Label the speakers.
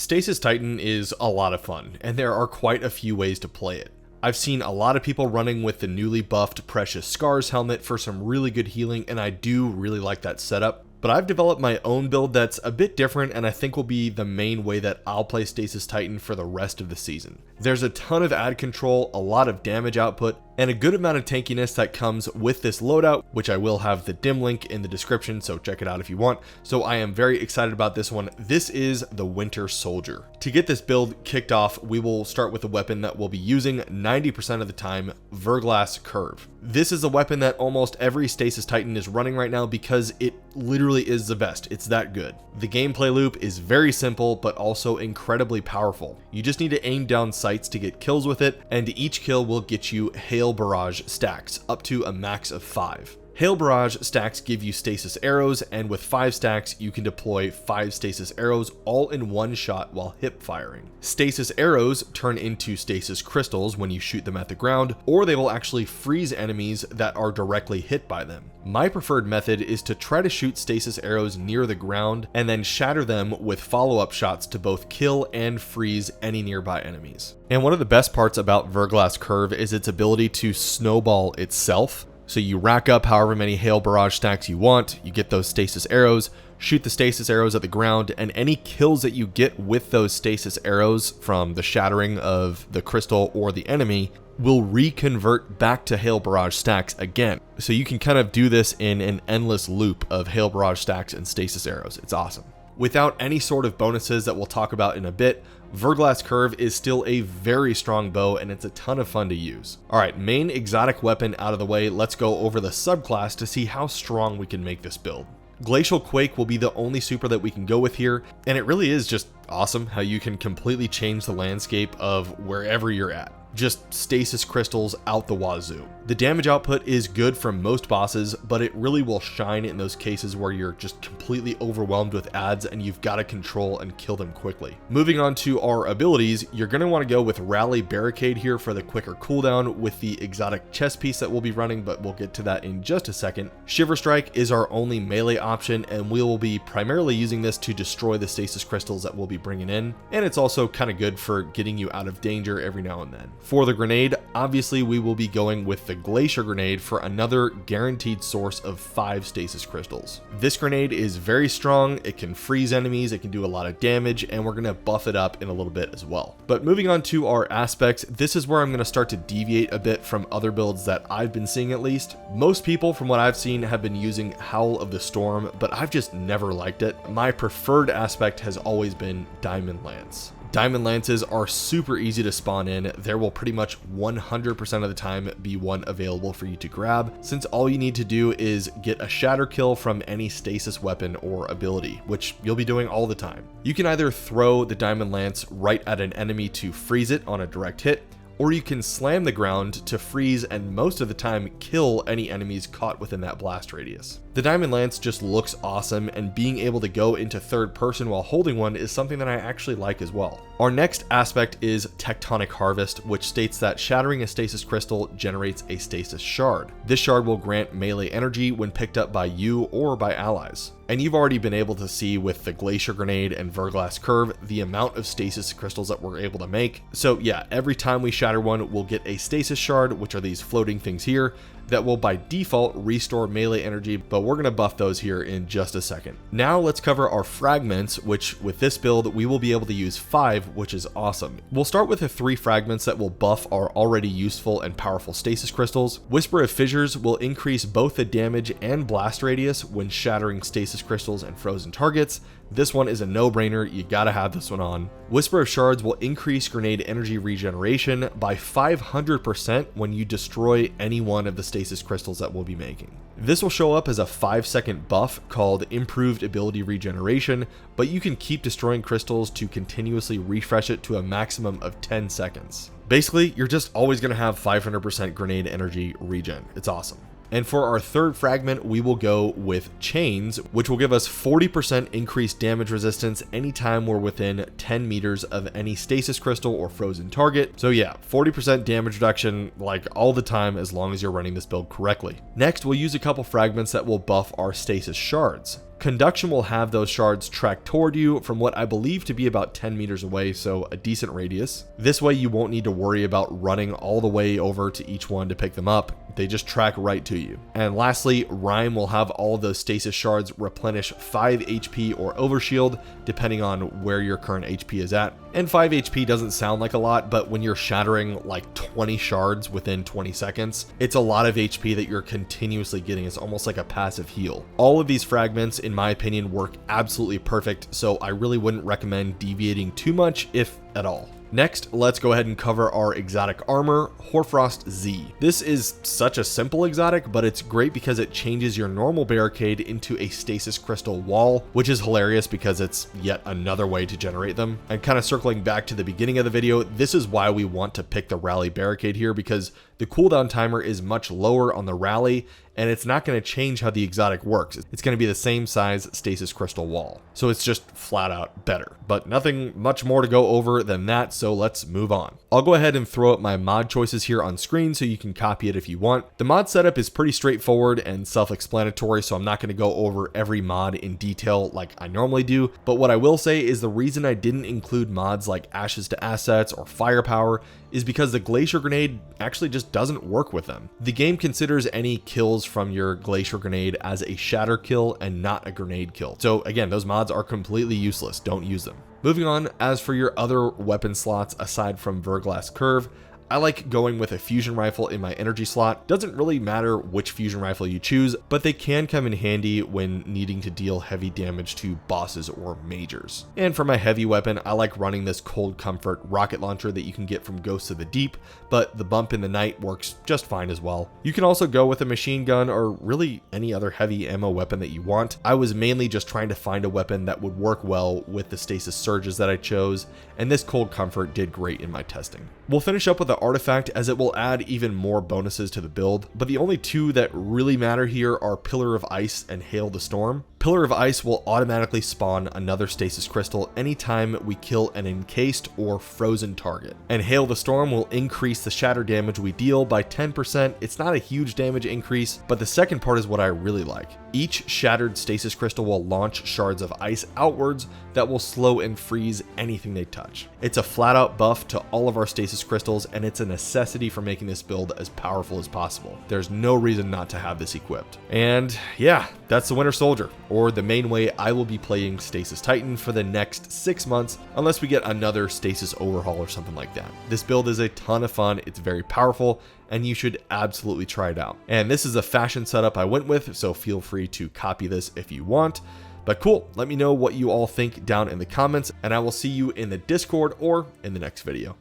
Speaker 1: Stasis Titan is a lot of fun, and there are quite a few ways to play it. I've seen a lot of people running with the newly buffed Precious Scars helmet for some really good healing, and I do really like that setup. But I've developed my own build that's a bit different, and I think will be the main way that I'll play Stasis Titan for the rest of the season. There's a ton of ad control, a lot of damage output, and a good amount of tankiness that comes with this loadout, which I will have the dim link in the description, so check it out if you want. So I am very excited about this one. This is the Winter Soldier. To get this build kicked off, we will start with a weapon that we'll be using 90% of the time, Verglass Curve. This is a weapon that almost every Stasis Titan is running right now because it literally is the best. It's that good. The gameplay loop is very simple, but also incredibly powerful. You just need to aim down sights to get kills with it, and each kill will get you Hail Barrage stacks, up to a max of 5. Hail Barrage stacks give you stasis arrows, and with 5 stacks, you can deploy 5 stasis arrows all in one shot while hip firing. Stasis arrows turn into stasis crystals when you shoot them at the ground, or they will actually freeze enemies that are directly hit by them. My preferred method is to try to shoot stasis arrows near the ground and then shatter them with follow-up shots to both kill and freeze any nearby enemies. And one of the best parts about Verglass Curve is its ability to snowball itself. So you rack up however many Hail Barrage stacks you want, you get those stasis arrows, shoot the stasis arrows at the ground, and any kills that you get with those stasis arrows from the shattering of the crystal or the enemy will reconvert back to Hail Barrage stacks again. So you can kind of do this in an endless loop of Hail Barrage stacks and stasis arrows. It's awesome. Without any sort of bonuses that we'll talk about in a bit, Verglass Curve is still a very strong bow, and it's a ton of fun to use. Alright, main exotic weapon out of the way, let's go over the subclass to see how strong we can make this build. Glacial Quake will be the only super that we can go with here, and it really is just awesome how you can completely change the landscape of wherever you're at. Just stasis crystals out the wazoo. The damage output is good from most bosses, but it really will shine in those cases where you're just completely overwhelmed with ads and you've got to control and kill them quickly. Moving on to our abilities, you're going to want to go with Rally Barricade here for the quicker cooldown with the exotic chest piece that we'll be running, but we'll get to that in just a second. Shiver Strike is our only melee option, and we will be primarily using this to destroy the stasis crystals that we'll be bringing in, and it's also kind of good for getting you out of danger every now and then. For the grenade, obviously we will be going with the Glacier Grenade for another guaranteed source of 5 stasis crystals. This grenade is very strong, it can freeze enemies, it can do a lot of damage, and we're going to buff it up in a little bit as well. But moving on to our aspects, this is where I'm going to start to deviate a bit from other builds that I've been seeing at least. Most people from what I've seen have been using Howl of the Storm, but I've just never liked it. My preferred aspect has always been Diamond Lance. Diamond Lances are super easy to spawn in. There will pretty much 100% of the time be one available for you to grab, since all you need to do is get a shatter kill from any stasis weapon or ability, which you'll be doing all the time. You can either throw the Diamond Lance right at an enemy to freeze it on a direct hit, or you can slam the ground to freeze and most of the time kill any enemies caught within that blast radius. The Diamond Lance just looks awesome, and being able to go into third person while holding one is something that I actually like as well. Our next aspect is Tectonic Harvest, which states that shattering a stasis crystal generates a stasis shard. This shard will grant melee energy when picked up by you or by allies. And you've already been able to see with the Glacier Grenade and Verglass Curve the amount of stasis crystals that we're able to make. So yeah, every time we shatter one, we'll get a stasis shard, which are these floating things here, that will by default restore melee energy, but we're going to buff those here in just a second. Now let's cover our fragments, which with this build we will be able to use 5, which is awesome. We'll start with the 3 fragments that will buff our already useful and powerful stasis crystals. Whisper of Fissures will increase both the damage and blast radius when shattering stasis crystals and frozen targets. This one is a no-brainer, you gotta have this one on. Whisper of Shards will increase grenade energy regeneration by 500% when you destroy any one of the stasis crystals that we'll be making. This will show up as a 5-second buff called Improved Ability Regeneration, but you can keep destroying crystals to continuously refresh it to a maximum of 10 seconds. Basically, you're just always gonna have 500% grenade energy regen. It's awesome. And for our third fragment, we will go with Chains, which will give us 40% increased damage resistance anytime we're within 10 meters of any stasis crystal or frozen target. So yeah, 40% damage reduction like all the time as long as you're running this build correctly. Next, we'll use a couple fragments that will buff our stasis shards. Conduction will have those shards track toward you from what I believe to be about 10 meters away, so a decent radius. This way you won't need to worry about running all the way over to each one to pick them up. They just track right to you. And lastly, Rime will have all of those stasis shards replenish 5 HP or overshield, depending on where your current HP is at. And 5 HP doesn't sound like a lot, but when you're shattering like 20 shards within 20 seconds, it's a lot of HP that you're continuously getting. It's almost like a passive heal. All of these fragments, in my opinion, work absolutely perfect, so I really wouldn't recommend deviating too much, if at all. Next, let's go ahead and cover our exotic armor, Hoarfrost-z. This is such a simple exotic, but it's great because it changes your normal barricade into a stasis crystal wall, which is hilarious because it's yet another way to generate them. And kind of circling back to the beginning of the video, this is why we want to pick the rally barricade here, because the cooldown timer is much lower on the rally, and it's not going to change how the exotic works. It's going to be the same size stasis crystal wall. So it's just flat out better, but nothing much more to go over than that, so let's move on. I'll go ahead and throw up my mod choices here on screen so you can copy it if you want. The mod setup is pretty straightforward and self-explanatory, so I'm not going to go over every mod in detail like I normally do, but what I will say is the reason I didn't include mods like Ashes to Assets or Firepower is because the Glacier Grenade actually just doesn't work with them. The game considers any kills from your Glacier Grenade as a shatter kill and not a grenade kill. So again, those mods are completely useless. Don't use them. Moving on, as for your other weapon slots aside from Verglass Curve, I like going with a fusion rifle in my energy slot. Doesn't really matter which fusion rifle you choose, but they can come in handy when needing to deal heavy damage to bosses or majors. And for my heavy weapon, I like running this Cold Comfort rocket launcher that you can get from Ghosts of the Deep, but the Bump in the Night works just fine as well. You can also go with a machine gun or really any other heavy ammo weapon that you want. I was mainly just trying to find a weapon that would work well with the stasis surges that I chose, and this Cold Comfort did great in my testing. We'll finish up with the artifact as it will add even more bonuses to the build, but the only two that really matter here are Pillar of Ice and Hail the Storm. Pillar of Ice will automatically spawn another stasis crystal anytime we kill an encased or frozen target. And Hail the Storm will increase the shatter damage we deal by 10%. It's not a huge damage increase, but the second part is what I really like. Each shattered stasis crystal will launch shards of ice outwards that will slow and freeze anything they touch. It's a flat out buff to all of our stasis crystals, and it's a necessity for making this build as powerful as possible. There's no reason not to have this equipped. And yeah, that's the Winter Soldier, or the main way I will be playing Stasis Titan for the next 6 months, unless we get another stasis overhaul or something like that. This build is a ton of fun, it's very powerful, and you should absolutely try it out. And this is a fashion setup I went with, so feel free to copy this if you want. But cool, let me know what you all think down in the comments, and I will see you in the Discord or in the next video.